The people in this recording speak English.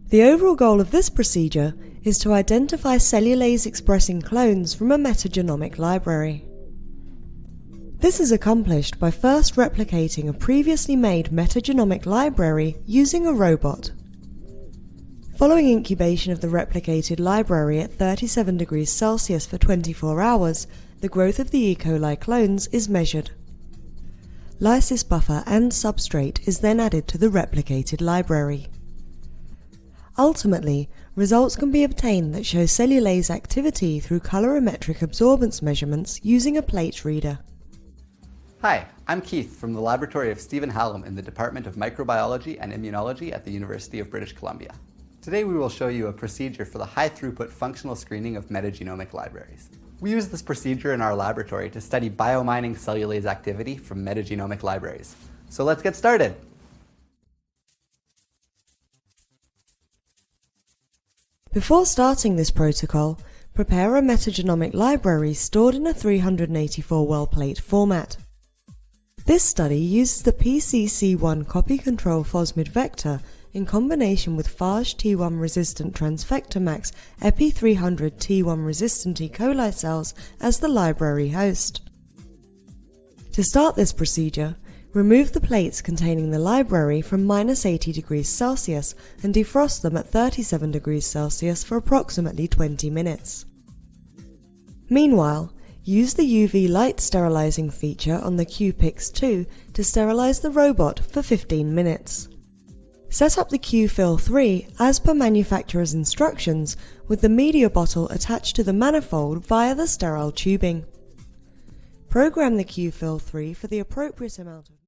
The overall goal of this procedure is to identify cellulase-expressing clones from a metagenomic library. This is accomplished by first replicating a previously made metagenomic library using a robot. Following incubation of the replicated library at 37 degrees Celsius for 24 hours, the growth of the E. coli clones is measured. Lysis buffer and substrate is then added to the replicated library. Ultimately, results can be obtained that show cellulase activity through colorimetric absorbance measurements using a plate reader. Hi, I'm Keith from the laboratory of Stephen Hallam in the Department of Microbiology and Immunology at the University of British Columbia. Today we will show you a procedure for the high-throughput functional screening of metagenomic libraries. We use this procedure in our laboratory to study biomining cellulase activity from metagenomic libraries. So let's get started! Before starting this protocol, prepare a metagenomic library stored in a 384 well plate format. This study uses the PCC1 copy control phosmid vector in combination with phage T1 resistant transfectomax Epi300 T1 resistant E. coli cells as the library host. To start this procedure, remove the plates containing the library from -80 degrees Celsius and defrost them at 37 degrees Celsius for approximately 20 minutes. Meanwhile, use the UV light sterilizing feature on the QPix2 to sterilize the robot for 15 minutes. Set up the QFill3 as per manufacturer's instructions with the media bottle attached to the manifold via the sterile tubing. Program the QFill3 for the appropriate amount of